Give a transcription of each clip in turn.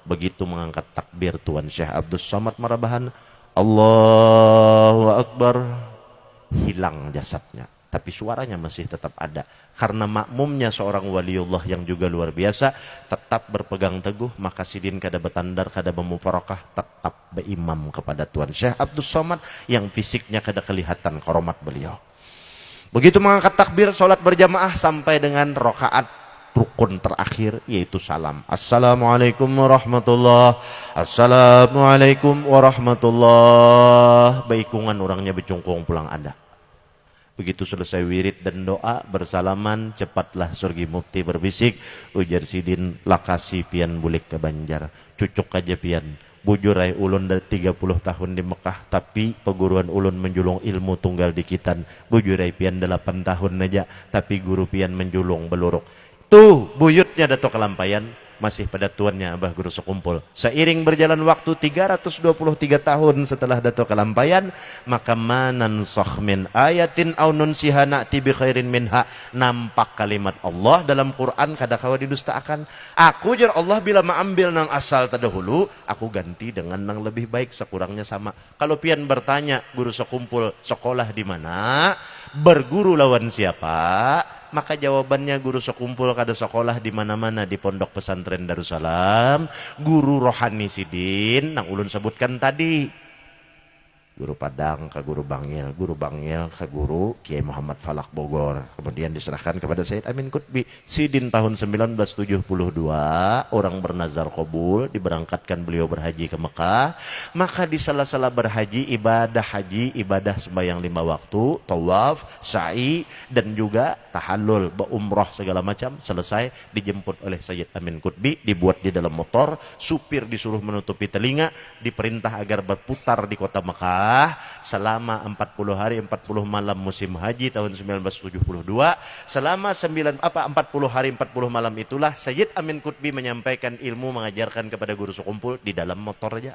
Begitu mengangkat takbir Tuan Syekh Abdus Somad Marabahan, Allahu Akbar, hilang jasadnya. Tapi suaranya masih tetap ada. Karena makmumnya seorang waliullah yang juga luar biasa, tetap berpegang teguh, maka sidin kada betandar, kada memufarakah, tetap berimam kepada Tuan Syekh Abdus Somad yang fisiknya kada kelihatan koromat beliau. Begitu mengangkat takbir, sholat berjamaah sampai dengan rokaat rukun terakhir, yaitu salam. Assalamualaikum warahmatullahi wabarakatuh. Assalamualaikum warahmatullahi wabarakatuh. Baikungan orangnya becungkung pulang ada. Begitu selesai wirid dan doa bersalaman, cepatlah surgi mufti berbisik, ujar sidin, lakasi pian bulik ke Banjar. Cucuk aja pian. Bujurai ulun dari 30 tahun di Mekah, tapi peguruan ulun menjulung ilmu tunggal dikitan. Bujurai pian 8 tahun aja, tapi guru pian menjulung beluruk. Tuh buyutnya Dato Kelampayan, masih pada tuannya Abah Guru Sekumpul. Seiring berjalan waktu 323 tahun setelah Dato Kelampayan, maka manansakh min ayatin aw nunsiha na'ti bi khairin minha. Nampak kalimat Allah dalam Quran kada kawa didustaakan. Aku jar Allah bila mengambil nang asal terdahulu, aku ganti dengan nang lebih baik, sekurangnya sama. Kalau pian bertanya Guru Sekumpul sekolah di mana, berguru lawan siapa, maka jawabannya Guru Sekumpul kada sekolah di mana-mana, di Pondok Pesantren Darussalam. Guru rohani sidin nang ulun sebutkan tadi, Guru Padang ke Guru Bangil, Guru Bangil ke Guru Kiai Muhammad Falak Bogor. Kemudian diserahkan kepada Sayyid Amin Qutbi. Sidin tahun 1972 orang bernazar qabul, diberangkatkan beliau berhaji ke Mekah. Maka di sela-sela berhaji, ibadah haji, ibadah sembahyang 5 waktu, tawaf, sa'i, dan juga tahallul, berumrah segala macam. Selesai dijemput oleh Sayyid Amin Qutbi, dibuat di dalam motor, supir disuruh menutupi telinga, diperintah agar berputar di kota Mekah selama 40 hari 40 malam musim haji tahun 1972. Selama 40 hari 40 malam itulah Sayyid Amin Qutbi menyampaikan ilmu, mengajarkan kepada Guru Sekumpul di dalam motor aja.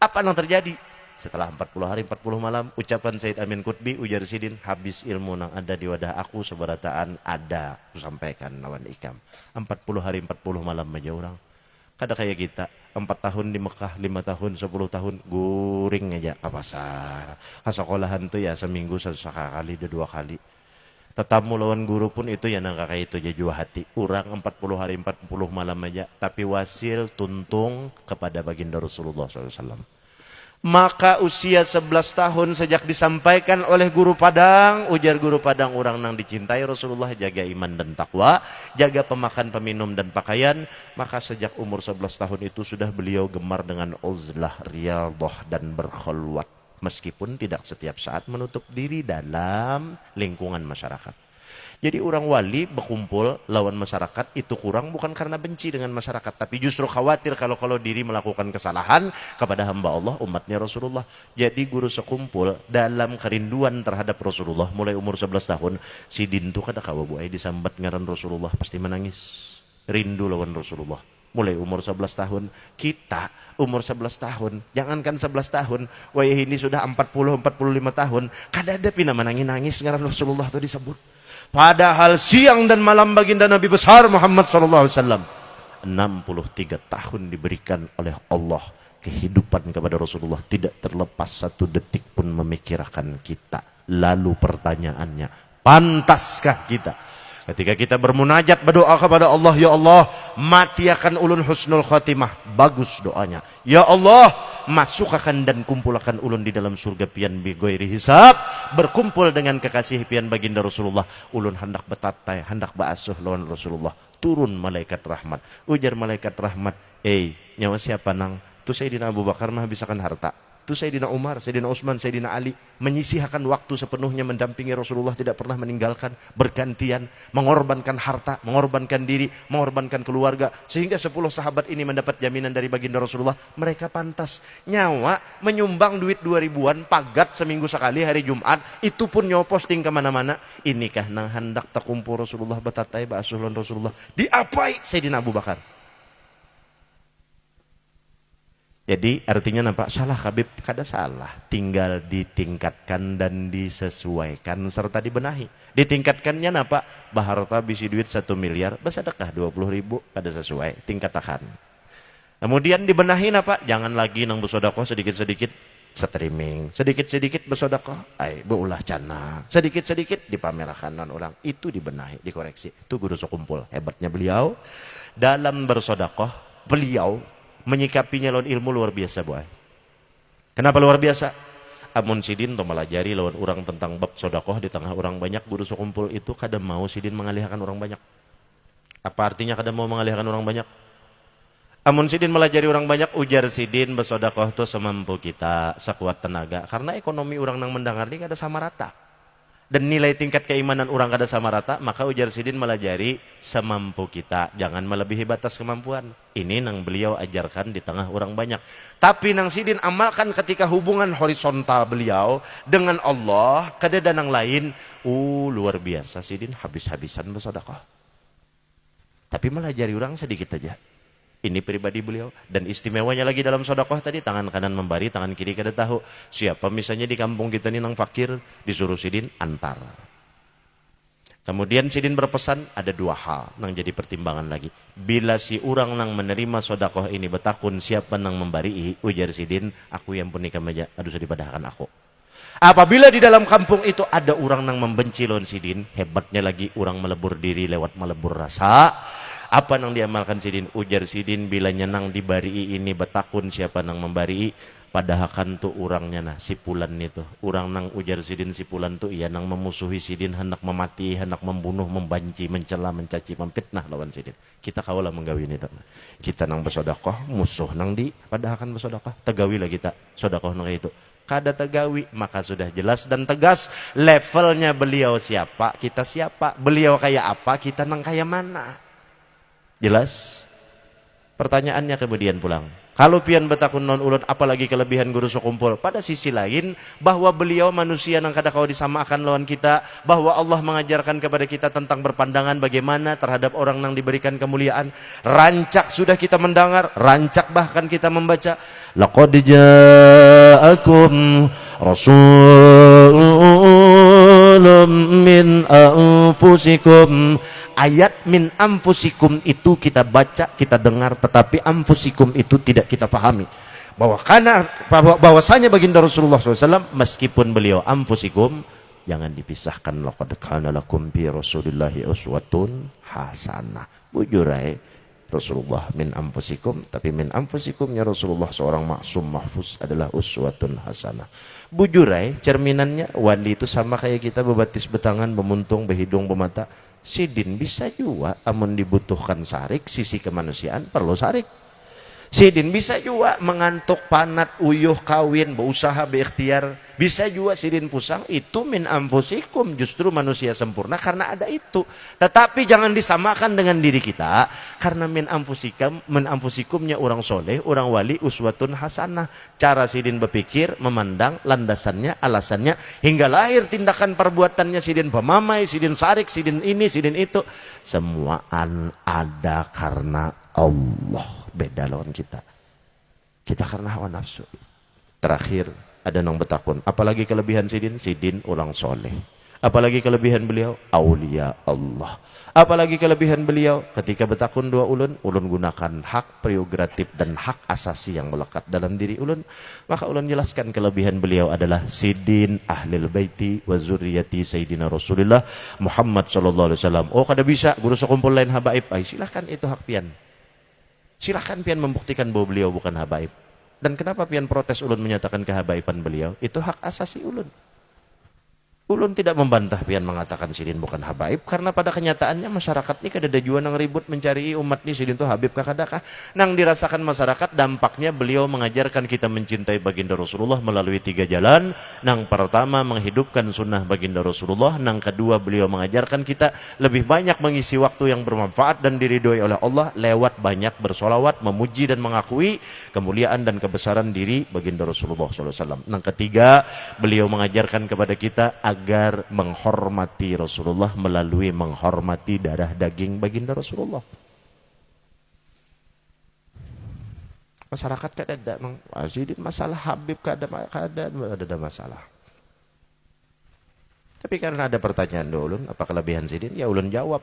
Apa yang terjadi? Setelah 40 hari 40 malam, ucapan Sayyid Amin Qutbi, ujar sidin, habis ilmu nang ada di wadah aku, seberataan ada aku sampaikan lawan ikam. 40 hari 40 malam aja orang. Kada kayak kita 4 tahun di Mekah, 5 tahun, 10 tahun guring aja ke pasar. Ke sekolahan tuh ya seminggu sekali, 2 kali. Tetamu lawan guru pun itu ya nang kayak itu aja jua hati. Urang 40 hari 40 malam aja, tapi wasil tuntung kepada baginda Rasulullah SAW. Maka usia 11 tahun sejak disampaikan oleh Guru Padang, ujar Guru Padang, orang nang dicintai Rasulullah, jaga iman dan takwa, jaga pemakan, peminum dan pakaian. Maka sejak umur 11 tahun itu sudah beliau gemar dengan uzlah, riyadhah dan berkhulwat, meskipun tidak setiap saat menutup diri dalam lingkungan masyarakat. Jadi orang wali berkumpul lawan masyarakat itu kurang bukan karena benci dengan masyarakat, tapi justru khawatir kalau diri melakukan kesalahan kepada hamba Allah, umatnya Rasulullah. Jadi Guru Sekumpul dalam kerinduan terhadap Rasulullah mulai umur 11 tahun, sidin tuh kada kawa buai disambat ngaran Rasulullah pasti menangis. Rindu lawan Rasulullah. Mulai umur 11 tahun, kita umur 11 tahun, jangankan 11 tahun, wayah ini sudah 40-45 tahun, kada ada pina menangis ngaran Rasulullah itu disebut. Padahal siang dan malam baginda Nabi besar Muhammad SAW 63 tahun diberikan oleh Allah kehidupan kepada Rasulullah, tidak terlepas satu detik pun memikirkan kita. Lalu pertanyaannya, pantaskah kita ketika kita bermunajat berdoa kepada Allah, ya Allah mati akan ulun husnul khatimah, bagus doanya, ya Allah masukkan dan kumpulkan ulun di dalam surga pian bigoiri hisab, berkumpul dengan kekasih pian baginda Rasulullah, ulun hendak betatai, hendak baasuh lawan Rasulullah. Turun malaikat rahmat, ujar malaikat rahmat, nyawa siapa nang? Tu Sayyidina Abu Bakar mah bisakan harta, tu Sayyidina Umar, Sayyidina Utsman, Sayyidina Ali menyisihkan waktu sepenuhnya mendampingi Rasulullah, tidak pernah meninggalkan, bergantian mengorbankan harta, mengorbankan diri, mengorbankan keluarga, sehingga 10 sahabat ini mendapat jaminan dari baginda Rasulullah, mereka pantas. Nyawa menyumbang duit 2000-an pagat seminggu sekali hari Jumat, itu pun nyawa posting kemana-mana. Inikah nang hendak takumpul Rasulullah betatai ba'asulan Rasulullah, diapai Sayyidina Abu Bakar. Jadi artinya nampak salah Habib, kada salah, tinggal ditingkatkan dan disesuaikan serta dibenahi. Ditingkatkannya napa? Baharta bisi duit 1 miliar, bersedekah 20.000, kada sesuai, tingkatakan. Kemudian dibenahin apa? Jangan lagi nang bersodakoh sedikit-sedikit streaming, sedikit-sedikit bersodakoh, beulah cana, sedikit-sedikit dipamerkan non orang. Itu dibenahi, dikoreksi. Itu guru sekumpul. Hebatnya beliau dalam bersodakoh, beliau menyikapinya lawan ilmu luar biasa, boy. Kenapa luar biasa? Amun sidin to melajari lawan orang tentang bab sodakoh di tengah orang banyak, guru sekumpul itu kadang mau sidin mengalihkan orang banyak. Apa artinya kadang mau mengalihkan orang banyak? Amun sidin melajari orang banyak, ujar sidin bersodakoh tuh semampu kita, sekuat tenaga. Karena ekonomi orang yang mendengar ini kada sama rata. Dan nilai tingkat keimanan orang kada sama rata, maka ujar sidin melajari semampu kita. Jangan melebihi batas kemampuan. Ini nang beliau ajarkan di tengah orang banyak. Tapi nang sidin amalkan ketika hubungan horizontal beliau dengan Allah, kada dan nang lain, luar biasa sidin habis-habisan bersodakoh. Tapi melajari orang sedikit aja. Ini pribadi beliau. Dan istimewanya lagi dalam sodakoh tadi, tangan kanan memberi, tangan kiri kada tahu. Siapa misalnya di kampung kita ini nang fakir, disuruh sidin antar. Kemudian sidin berpesan, ada dua hal nang jadi pertimbangan lagi. Bila si orang nang menerima sodakoh ini betakun siapa nang memberi, ujar sidin, aku yang pun nikah meja, aduh sedih padahkan aku. Apabila di dalam kampung itu ada orang nang membenci lawan sidin, hebatnya lagi orang melebur diri lewat melebur rasa. Apa nang diamalkan sidin? Ujar sidin, bila nyenang dibari ini betakun siapa nang membari, padahakan tu orangnya nah si pulan itu. Orang nang ujar sidin si pulan tu ia nang memusuhi sidin, hendak memati, hendak membunuh, membanci, mencela, mencaci, memfitnah lawan sidin. Kita kaulah menggawin itu. Kita nang bersodakoh, musuh nang di padahakan bersodakoh, tegawilah kita sodakoh nang itu. Kada tegawi, maka sudah jelas dan tegas levelnya beliau siapa, kita siapa, beliau kayak apa, kita nang kayak mana. Jelas? Pertanyaannya kemudian pulang. Kalau pian betakun non ulun, apalagi kelebihan guru sekumpul. Pada sisi lain, bahwa beliau manusia nang kada kau disamakan lawan kita, bahwa Allah mengajarkan kepada kita tentang berpandangan bagaimana terhadap orang nang diberikan kemuliaan. Rancak sudah kita mendengar, rancak bahkan kita membaca. Laqad ja'akum rasulun min anfusikum. Ayat min anfusikum itu kita baca, kita dengar, tetapi anfusikum itu tidak kita pahami. Bahwasanya baginda Rasulullah SAW, meskipun beliau anfusikum, jangan dipisahkan. Laqad kana lakum fi Rasulillahi uswatun hasanah. Bujurai Rasulullah min anfusikum, tapi min anfusikumnya Rasulullah seorang maksum mahfuz adalah uswatun hasanah. Bujurai cerminannya, wali itu sama kayak kita, bebatis betangan, bemuntung, behidung, bemata. Sidin bisa juga, amun dibutuhkan sarik, sisi kemanusiaan perlu sarik. Sidin bisa juga mengantuk, panat, uyuh, kawin, berusaha, berikhtiar. Bisa juga sidin pusang, itu min anfusikum, justru manusia sempurna karena ada itu. Tetapi jangan disamakan dengan diri kita, karena min anfusikumnya orang soleh, orang wali, uswatun hasanah. Cara sidin berpikir, memandang, landasannya, alasannya, hingga lahir tindakan perbuatannya sidin pemamai, sidin sarik, sidin ini, sidin itu. Semua ada karena Allah. Beda lawan kita karena hawa nafsu. Terakhir ada nang betakun, apalagi kelebihan sidin orang soleh, apalagi kelebihan beliau aulia Allah, apalagi kelebihan beliau ketika betakun dua ulun gunakan hak prerogatif dan hak asasi yang melekat dalam diri ulun. Maka ulun jelaskan kelebihan beliau adalah sidin ahlil baiti wa zurriyati sayyidina Rasulullah Muhammad sallallahu alaihi wasallam. Oh kada bisa guru sekumpul lain habaib, silahkan, itu hak pian. Silahkan pian membuktikan bahwa beliau bukan habaib. Dan kenapa pian protes ulun menyatakan kehabaiban beliau? Itu hak asasi ulun. Ulun tidak membantah pian mengatakan sidin bukan habaib, karena pada kenyataannya masyarakat ini kada ada jua nang ribut mencari umat ni sidin itu habib kakadakah. Nang dirasakan masyarakat dampaknya beliau mengajarkan kita mencintai baginda Rasulullah melalui 3 jalan. Nang pertama menghidupkan sunnah baginda Rasulullah, nang kedua beliau mengajarkan kita lebih banyak mengisi waktu yang bermanfaat dan diridhoi oleh Allah lewat banyak bersolawat, memuji dan mengakui kemuliaan dan kebesaran diri baginda Rasulullah SAW. Nang ketiga beliau mengajarkan kepada kita agar menghormati Rasulullah melalui menghormati darah daging baginda Rasulullah. Masyarakat kada ada masalah habib, kada ada masalah. Tapi karena ada pertanyaan ulun, apa kelebihan sidin? Ya ulun jawab.